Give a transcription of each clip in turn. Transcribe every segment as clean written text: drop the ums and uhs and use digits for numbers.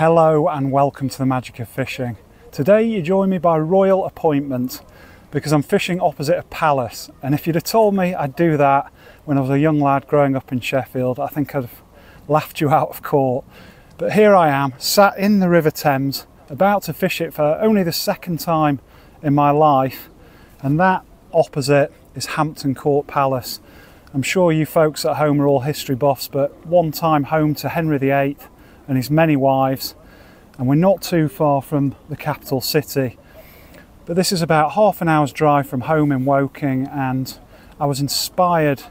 Hello and welcome to the magic of fishing. Today you join me by royal appointment because I'm fishing opposite a palace, and if you'd have told me I'd do that when I was a young lad growing up in Sheffield, I think I'd have laughed you out of court. But here I am, sat in the River Thames, about to fish it for only the second time in my life, and that opposite is Hampton Court Palace. I'm sure you folks at home are all history buffs, but one time home to Henry VIII and his many wives, and we're not too far from the capital city. But this is about half an hour's drive from home in Woking, and I was inspired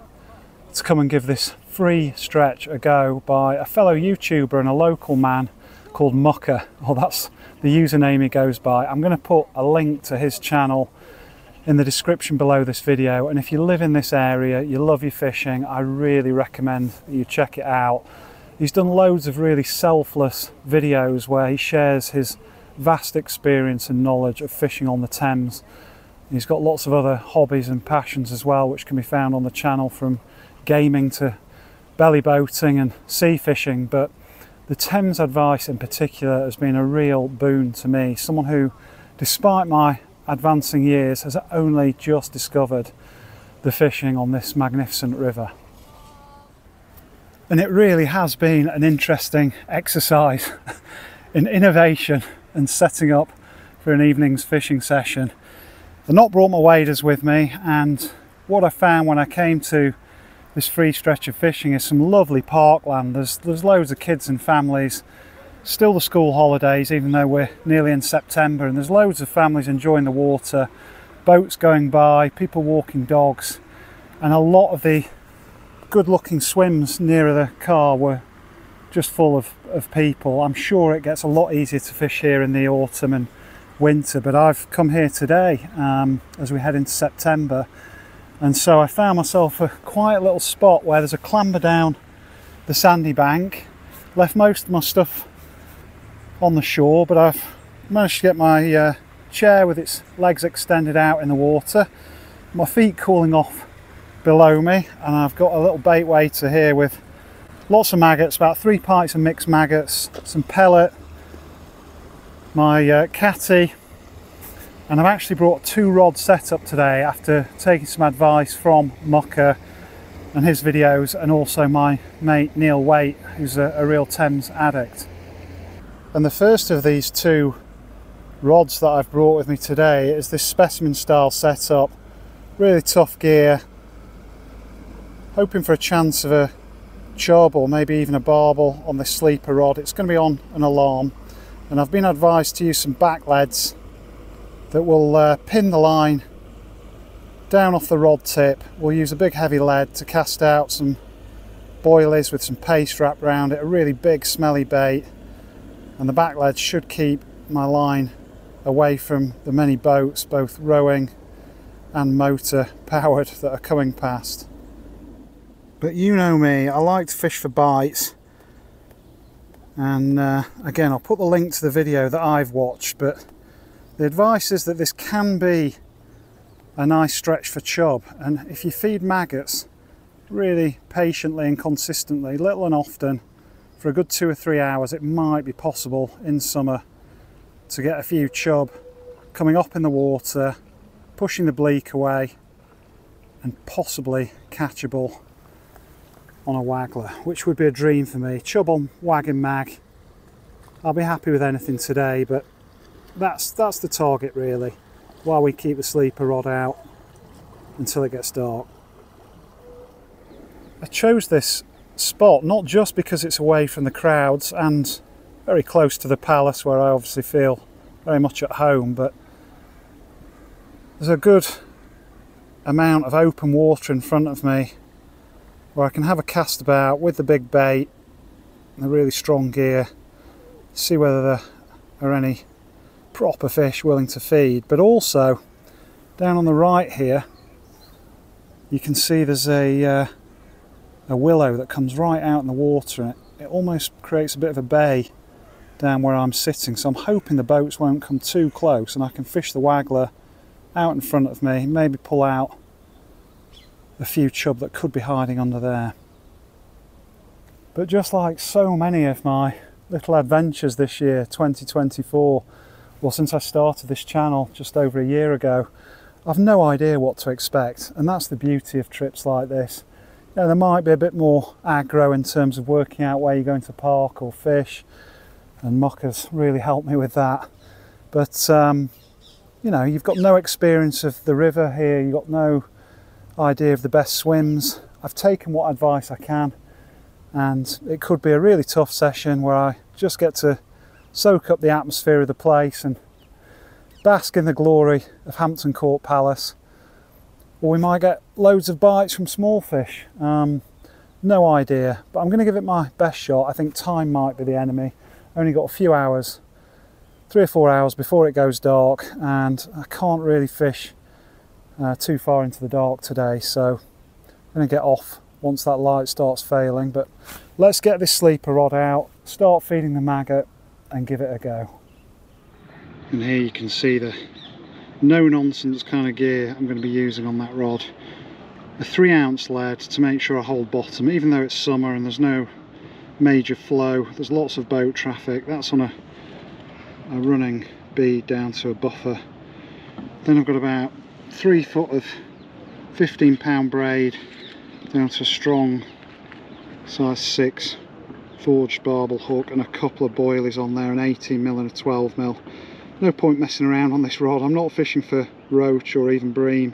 to come and give this free stretch a go by a fellow YouTuber and a local man called Mucker. Well, that's the username he goes by. I'm going to put a link to his channel in the description below this video, and if you live in this area, you love your fishing, I really recommend that you check it out. He's done loads of really selfless videos where he shares his vast experience and knowledge of fishing on the Thames. He's got lots of other hobbies and passions as well, which can be found on the channel, from gaming to belly boating and sea fishing. But the Thames advice in particular has been a real boon to me, someone who, despite my advancing years, has only just discovered the fishing on this magnificent river. And it really has been an interesting exercise in innovation and setting up for an evening's fishing session. I've not brought my waders with me, and what I found when I came to this free stretch of fishing is some lovely parkland. There's loads of kids and families, still the school holidays even though we're nearly in September, and there's loads of families enjoying the water, boats going by, people walking dogs, and a lot of the good looking swims nearer the car were just full of people. I'm sure it gets a lot easier to fish here in the autumn and winter, but I've come here today as we head into September, and so I found myself a quiet little spot where there's a clamber down the sandy bank. Left most of my stuff on the shore, but I've managed to get my chair with its legs extended out in the water, my feet cooling off below me, and I've got a little bait waiter here with lots of maggots, about 3 pints of mixed maggots, some pellet, my catty, and I've actually brought 2 rods set up today after taking some advice from Mucker and his videos, and also my mate Neil Waite, who's a real Thames addict. And the first of these 2 rods that I've brought with me today is this specimen style setup, really tough gear, hoping for a chance of a chub or maybe even a barbel on this sleeper rod. It's going to be on an alarm, and I've been advised to use some back leads that will pin the line down off the rod tip. We'll use a big heavy lead to cast out some boilies with some paste wrapped around it, a really big smelly bait, and the back lead should keep my line away from the many boats, both rowing and motor powered, that are coming past. But you know me, I like to fish for bites, and again, I'll put the link to the video that I've watched, but the advice is that this can be a nice stretch for chub, and if you feed maggots really patiently and consistently, little and often, for a good 2 or 3 hours, it might be possible in summer to get a few chub coming up in the water, pushing the bleak away, and possibly catchable on a waggler, which would be a dream for me. Chub on wagging mag, I'll be happy with anything today, but that's the target really, while we keep the sleeper rod out until it gets dark. I chose this spot not just because it's away from the crowds and very close to the palace, where I obviously feel very much at home, but there's a good amount of open water in front of me where I can have a cast about with the big bait and the really strong gear, see whether there are any proper fish willing to feed. But also down on the right here you can see there's a willow that comes right out in the water, and it almost creates a bit of a bay down where I'm sitting, so I'm hoping the boats won't come too close and I can fish the waggler out in front of me, maybe pull out a few chub that could be hiding under there. But just like so many of my little adventures this year, 2024. Well, since I started this channel just over a year ago, I've no idea what to expect, and that's the beauty of trips like this. You know, there might be a bit more aggro in terms of working out where you're going to park or fish, and muckers really helped me with that. But you know, you've got no experience of the river here, you've got no idea of the best swims. I've taken what advice I can, and it could be a really tough session where I just get to soak up the atmosphere of the place and bask in the glory of Hampton Court Palace, or we might get loads of bites from small fish. No idea, but I'm going to give it my best shot. I think time might be the enemy. Only got a few hours, 3 or 4 hours before it goes dark, and I can't really fish too far into the dark today, so I'm going to get off once that light starts failing. But let's get this sleeper rod out, start feeding the maggot and give it a go. And here you can see the no nonsense kind of gear I'm going to be using on that rod. A 3-ounce lead to make sure I hold bottom, even though it's summer and there's no major flow, there's lots of boat traffic. That's on a running bead down to a buffer. Then I've got about 3 foot of 15-pound braid down to a strong size 6 forged barbel hook, and a couple of boilies on there, an 18mm and a 12mm. No point messing around on this rod. I'm not fishing for roach or even bream.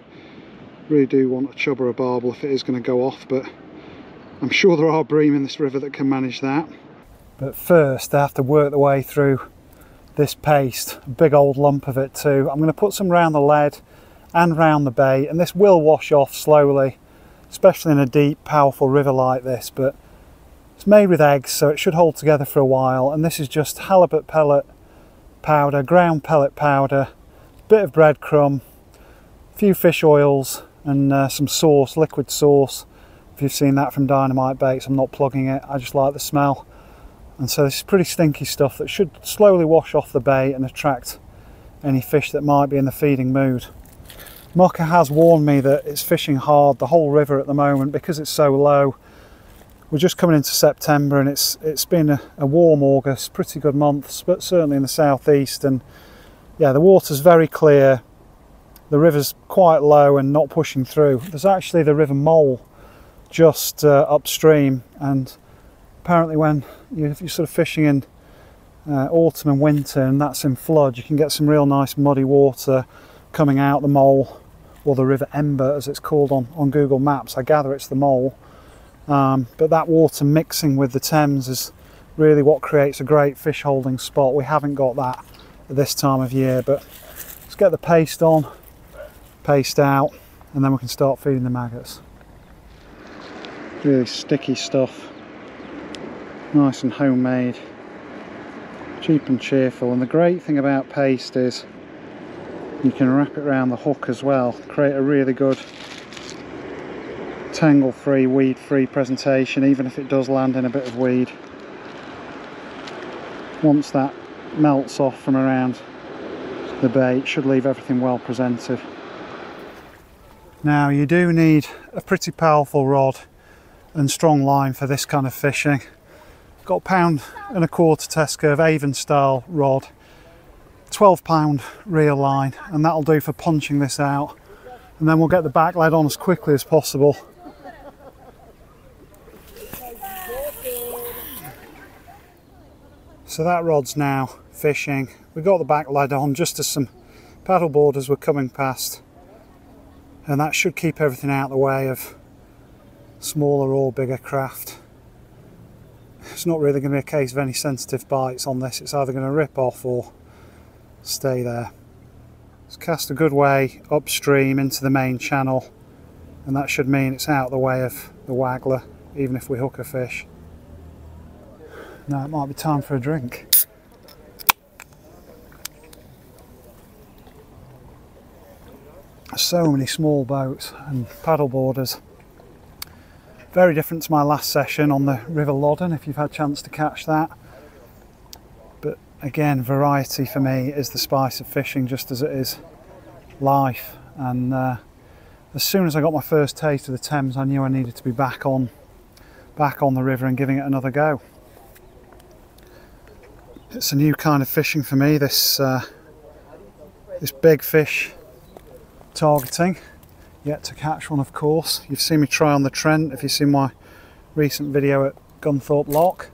Really do want a chub or a barbel if it is going to go off, but I'm sure there are bream in this river that can manage that. But first I have to work the way through this paste, a big old lump of it too. I'm going to put some round the lead and round the bait, and this will wash off slowly, especially in a deep, powerful river like this, but it's made with eggs, so it should hold together for a while. And this is just halibut pellet powder, ground pellet powder, a bit of breadcrumb, a few fish oils, and some sauce, liquid sauce. If you've seen that from Dynamite Baits, I'm not plugging it, I just like the smell. And so this is pretty stinky stuff that should slowly wash off the bait and attract any fish that might be in the feeding mood. Mucker has warned me that it's fishing hard the whole river at the moment because it's so low. We're just coming into September, and it's been a warm August, pretty good months, but certainly in the southeast. And yeah, the water's very clear, the river's quite low and not pushing through. There's actually the river mole just upstream, and apparently when you're sort of fishing in autumn and winter and that's in flood, you can get some real nice muddy water coming out the mole, or the River Ember as it's called on Google Maps. I gather it's the mole. But that water mixing with the Thames is really what creates a great fish holding spot. We haven't got that at this time of year, but let's get the paste on, paste out, and then we can start feeding the maggots. Really sticky stuff, nice and homemade, cheap and cheerful. And the great thing about paste is you can wrap it around the hook as well, create a really good tangle-free, weed-free presentation, even if it does land in a bit of weed. Once that melts off from around the bait, should leave everything well presented. Now you do need a pretty powerful rod and strong line for this kind of fishing. Got a £1.25 test curve Avon style rod, 12-pound reel line, and that'll do for punching this out. And then we'll get the back lead on as quickly as possible. So that rod's now fishing. We got the back lead on just as some paddle boarders were coming past, and that should keep everything out of the way of smaller or bigger craft. It's not really going to be a case of any sensitive bites on this. It's either going to rip off or stay there. Let's cast a good way upstream into the main channel, and that should mean it's out of the way of the waggler, even if we hook a fish. Now it might be time for a drink. So many small boats and paddle boarders. Very different to my last session on the River Loddon, if you've had a chance to catch that. But again, variety for me is the spice of fishing, just as it is life. And as soon as I got my first taste of the Thames, I knew I needed to be back on the river and giving it another go. It's a new kind of fishing for me, this big fish targeting. Yet to catch one, of course. You've seen me try on the Trent if you've seen my recent video at Gunthorpe Lock.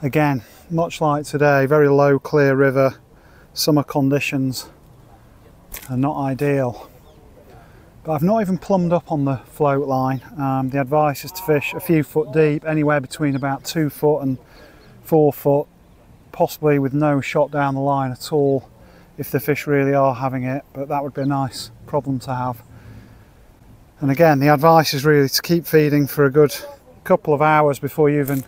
Again, much like today, very low, clear river, summer conditions are not ideal. But I've not even plumbed up on the float line. The advice is to fish a few foot deep, anywhere between about 2 foot and 4 foot, possibly with no shot down the line at all if the fish really are having it, but that would be a nice problem to have. And again, the advice is really to keep feeding for a good couple of hours before you even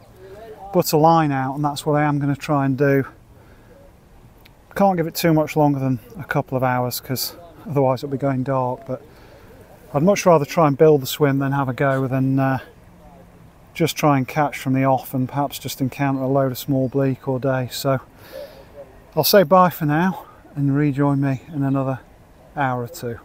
put a line out, and that's what I am going to try and do. Can't give it too much longer than a couple of hours because otherwise it'll be going dark, but I'd much rather try and build the swim than have a go than just try and catch from the off and perhaps just encounter a load of small bleak or dace. So I'll say bye for now and rejoin me in another hour or two.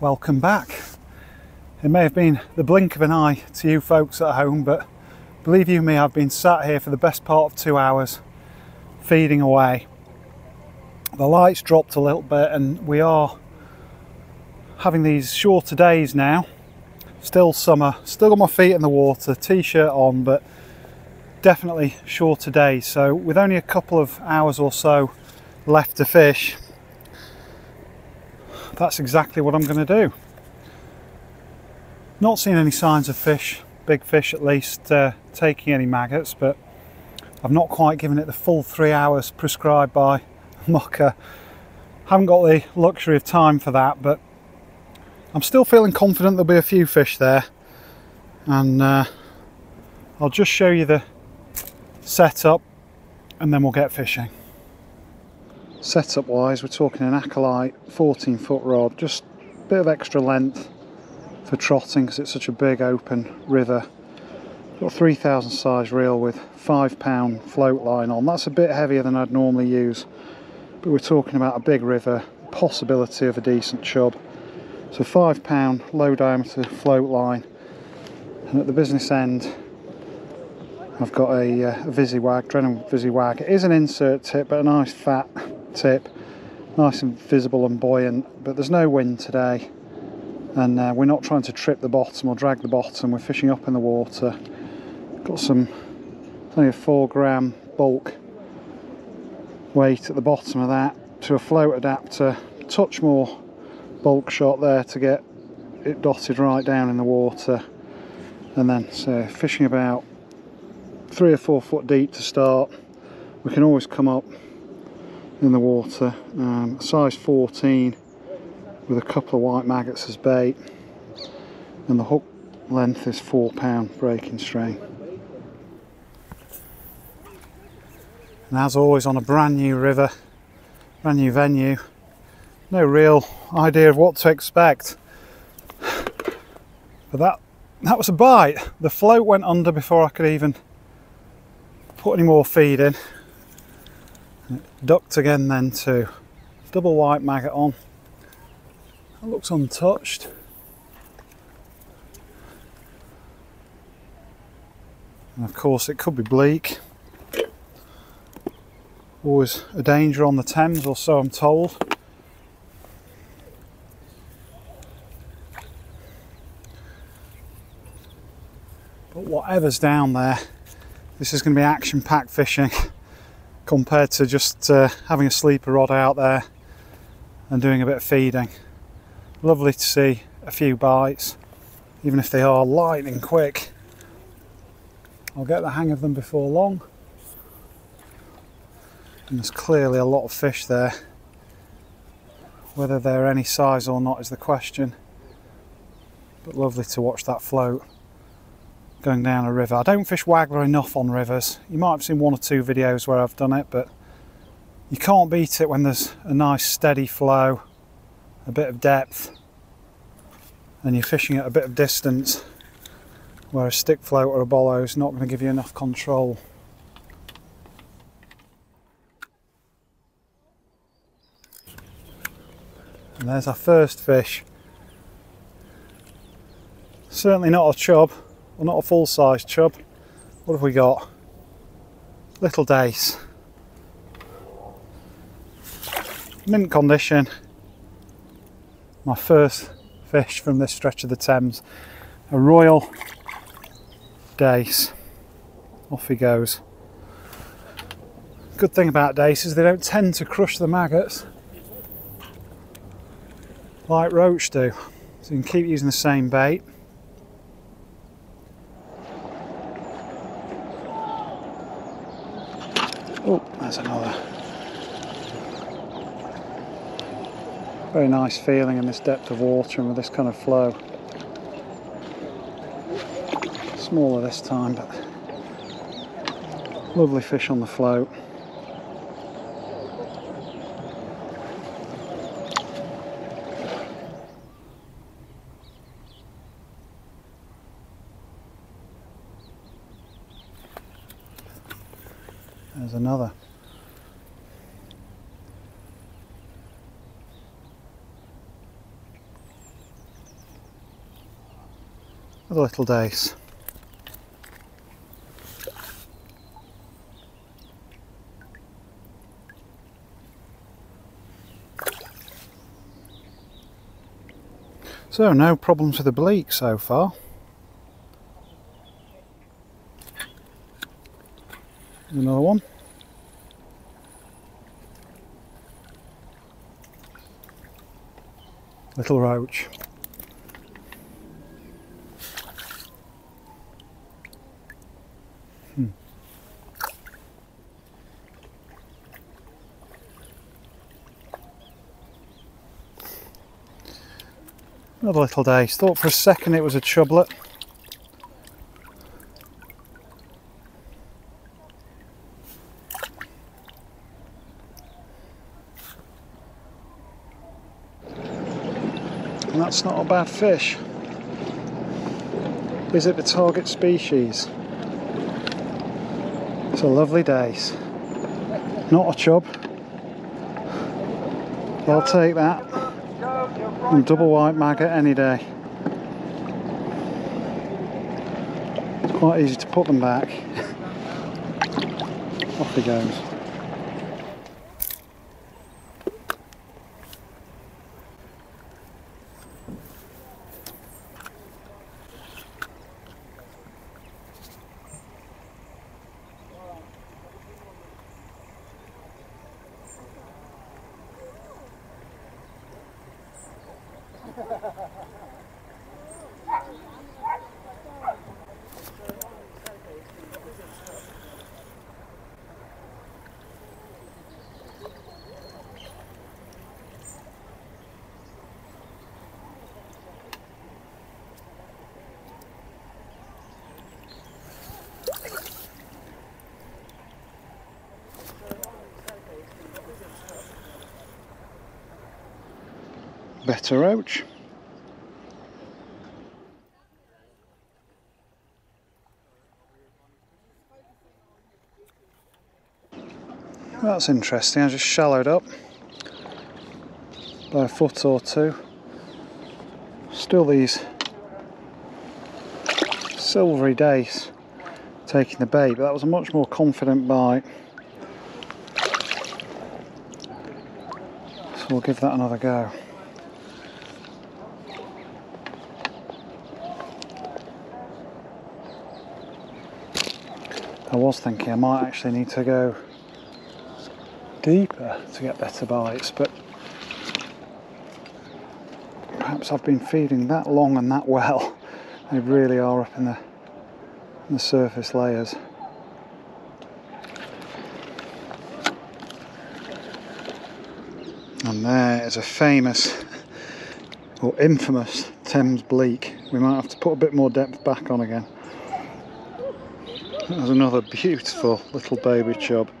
Welcome back. It may have been the blink of an eye to you folks at home, but believe you me, I've been sat here for the best part of 2 hours feeding away. The lights dropped a little bit and we are having these shorter days now. Still summer, still got my feet in the water, t-shirt on, but definitely shorter days. So with only a couple of hours or so left to fish, that's exactly what I'm going to do. Not seeing any signs of fish, big fish at least, taking any maggots, but I've not quite given it the full 3 hours prescribed by Mucker. Haven't got the luxury of time for that, but I'm still feeling confident there'll be a few fish there. And I'll just show you the setup and then we'll get fishing. Setup wise, we're talking an acolyte 14-foot rod, just a bit of extra length for trotting because it's such a big open river. Got a 3000 size reel with 5-pound float line on. That's a bit heavier than I'd normally use, but we're talking about a big river, possibility of a decent chub. So 5-pound low diameter float line, and at the business end I've got a VIII, Drennan VIII. It is an insert tip, but a nice fat tip, nice and visible and buoyant, but there's no wind today, and we're not trying to trip the bottom or drag the bottom. We're fishing up in the water. Got only a 4 gram bulk weight at the bottom of that to a float adapter, touch more bulk shot there to get it dotted right down in the water, and then so fishing about 3 or 4 foot deep to start. We can always come up in the water, size 14 with a couple of white maggots as bait, and the hook length is 4-pound breaking strain. And as always on a brand new river, brand new venue, no real idea of what to expect, but that was a bite. The float went under before I could even put any more feed in. It ducked again then too. Double white maggot on. That looks untouched. And of course it could be bleak. Always a danger on the Thames, or so I'm told. But whatever's down there, this is going to be action-packed fishing compared to just having a sleeper rod out there and doing a bit of feeding. Lovely to see a few bites. even if they are lightning quick. I'll get the hang of them before long. And there's clearly a lot of fish there. Whether they're any size or not is the question. But lovely to watch that float going down a river. I don't fish waggler enough on rivers. You might have seen one or two videos where I've done it, but you can't beat it when there's a nice steady flow, a bit of depth, and you're fishing at a bit of distance, where a stick float or a bollo is not going to give you enough control. And there's our first fish. Certainly not a chub, or not a full-size chub. What have we got? Little dace. Mint condition. My first fish from this stretch of the Thames. A royal dace. Off he goes. Good thing about dace is they don't tend to crush the maggots like roach do, so you can keep using the same bait. Oh, there's another. Very nice feeling in this depth of water and with this kind of flow. Smaller this time, but lovely fish on the float. There's another. With a little dace. So no problems with the bleak so far. Another one. Little roach. Another little dace. Thought for a second it was a chublet. And that's not a bad fish. Is it the target species? It's a lovely dace. Not a chub. I'll take that. And double white maggot any day. It's quite easy to put them back. Off he goes. Better roach. That's interesting. I just shallowed up by a foot or two. Still these silvery dace taking the bait, but that was a much more confident bite. So we'll give that another go. I was thinking I might actually need to go deeper to get better bites, but perhaps I've been feeding that long and that well They really are up in the surface layers. And there is a famous, or infamous, Thames bleak. We might have to put a bit more depth back on again. There's another beautiful little baby chub.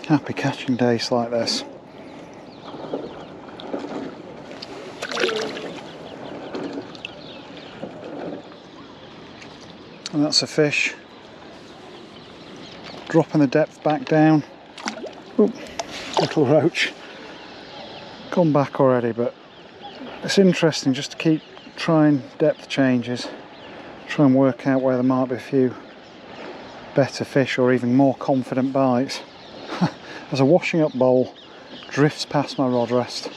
Happy catching dace like this. And that's a fish. Dropping the depth back down. Ooh, little roach. Come back already, but it's interesting just to keep trying depth changes. Try and work out where there might be a few better fish or even more confident bites. As a washing up bowl drifts past my rod rest.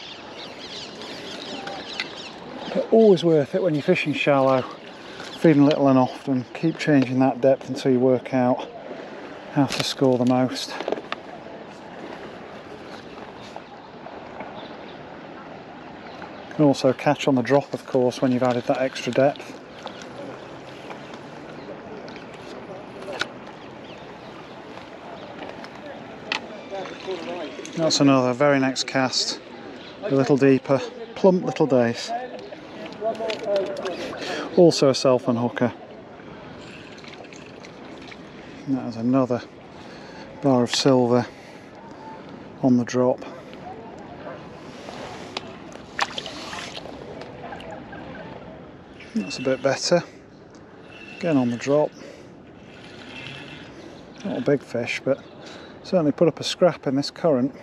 But always worth it when you're fishing shallow, feeding little and often. Keep changing that depth until you work out how to score the most. You can also catch on the drop, of course, when you've added that extra depth. That's another very next cast, a little deeper, plump little dace. Also a self unhooker. And that is another bar of silver on the drop. That's a bit better. Again on the drop. Not a big fish, but certainly put up a scrap in this current.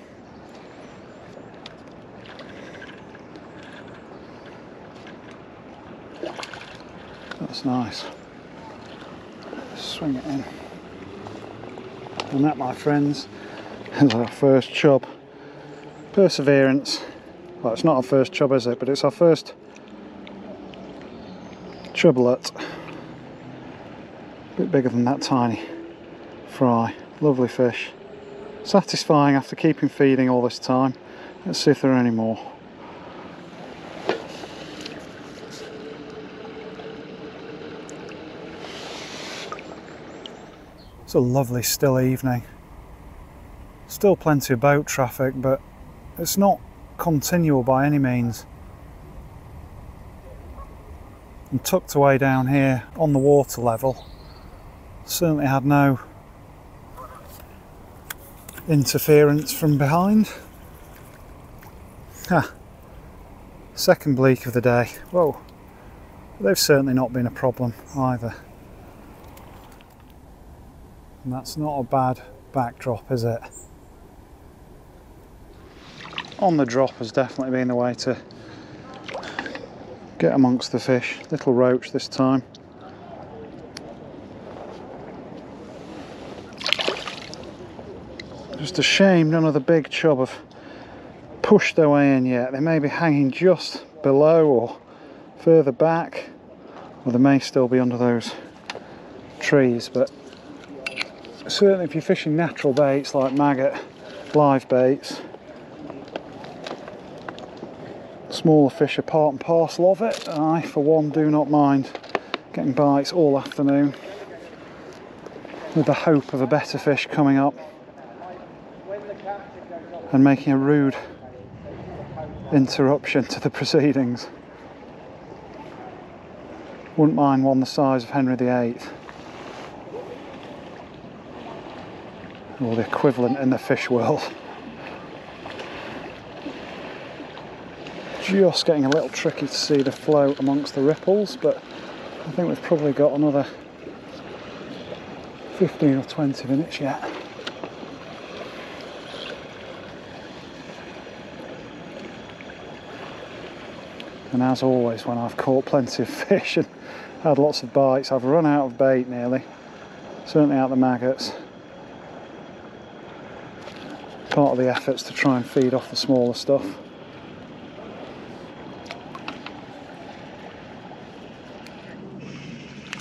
That's nice. Swing it in. And that, my friends, is our first chub. Perseverance. Well, it's not our first chub, is it? But it's our first chublet. A bit bigger than that tiny fry. Lovely fish. Satisfying after keeping feeding all this time. Let's see if there are any more. It's a lovely still evening. Still plenty of boat traffic, but it's not continual by any means. And tucked away down here on the water level, certainly had no interference from behind. Second bleak of the day. Whoa, they've certainly not been a problem either. And that's not a bad backdrop, is it? On the drop has definitely been the way to get amongst the fish. Little roach this time. Just a shame none of the big chub have pushed their way in yet. They may be hanging just below or further back, or they may still be under those trees, but certainly if you're fishing natural baits like maggot, live baits, smaller fish are part and parcel of it. I, for one, do not mind getting bites all afternoon with the hope of a better fish coming up and making a rude interruption to the proceedings. Wouldn't mind one the size of Henry VIII. Or the equivalent in the fish world. Just getting a little tricky to see the float amongst the ripples, but I think we've probably got another 15 or 20 minutes yet. And as always, when I've caught plenty of fish and had lots of bites, I've run out of bait nearly. Certainly out the maggots. Part of the effort's to try and feed off the smaller stuff.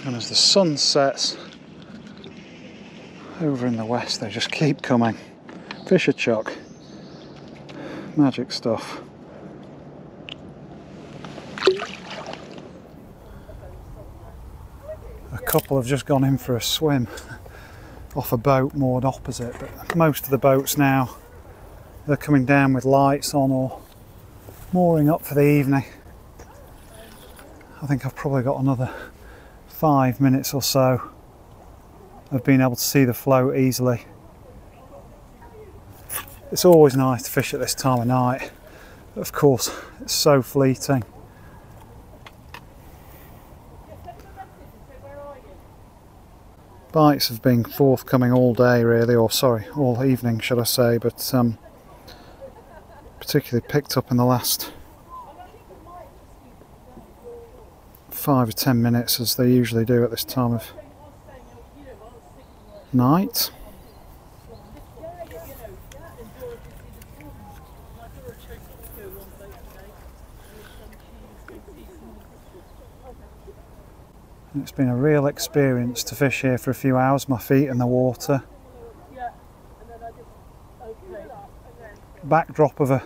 And as the sun sets over in the west, they just keep coming. Fish are chuck. Magic stuff. couple have just gone in for a swim off a boat moored opposite, but most of the boats now, they're coming down with lights on or mooring up for the evening. I think I've probably got another 5 minutes or so of being able to see the float easily. It's always nice to fish at this time of night, but of course it's so fleeting. Bites have been forthcoming all day really, or sorry, all evening should I say, but particularly picked up in the last 5 or 10 minutes, as they usually do at this time of night. It's been a real experience to fish here for a few hours, my feet in the water. Backdrop of a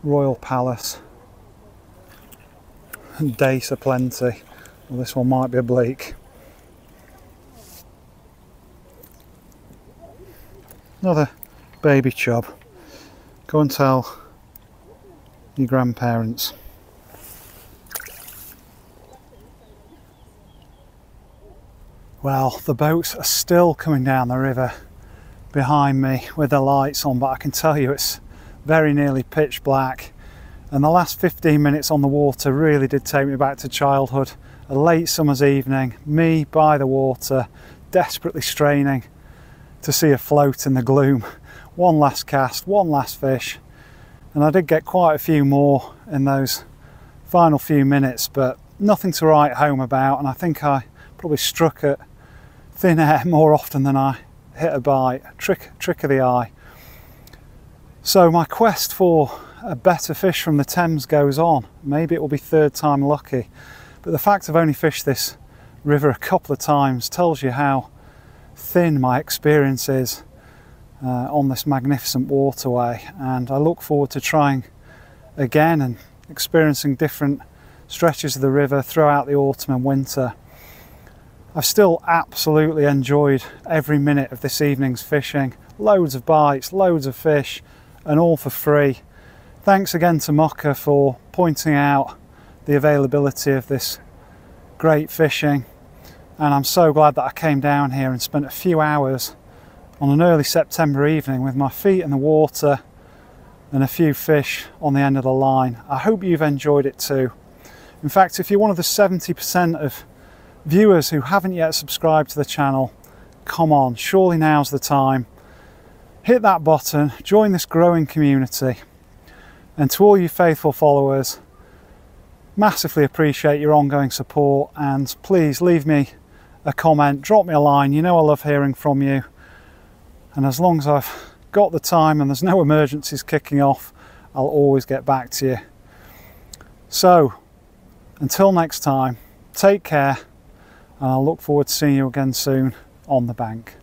royal palace. And dace aplenty. Well, this one might be a bleak. Another baby chub. Go and tell your grandparents. Well, the boats are still coming down the river behind me with their lights on, but I can tell you it's very nearly pitch black. And the last 15 minutes on the water really did take me back to childhood. A late summer's evening, me by the water, desperately straining to see a float in the gloom. One last cast, one last fish. And I did get quite a few more in those final few minutes, but nothing to write home about. And I think I probably struck at thin air more often than I hit a bite. Trick of the eye. So my quest for a better fish from the Thames goes on. Maybe it will be third time lucky, but the fact I've only fished this river a couple of times tells you how thin my experience is on this magnificent waterway, and I look forward to trying again and experiencing different stretches of the river throughout the autumn and winter. I've still absolutely enjoyed every minute of this evening's fishing. Loads of bites, loads of fish, and all for free. Thanks again to Mocha for pointing out the availability of this great fishing. And I'm so glad that I came down here and spent a few hours on an early September evening with my feet in the water and a few fish on the end of the line. I hope you've enjoyed it too. In fact, if you're one of the 70% of viewers who haven't yet subscribed to the channel, come on, surely now's the time. Hit that button, join this growing community. And to all you faithful followers, massively appreciate your ongoing support, and please leave me a comment, drop me a line. You know I love hearing from you, and as long as I've got the time and there's no emergencies kicking off, I'll always get back to you. So until next time, take care, and I'll look forward to seeing you again soon on the bank.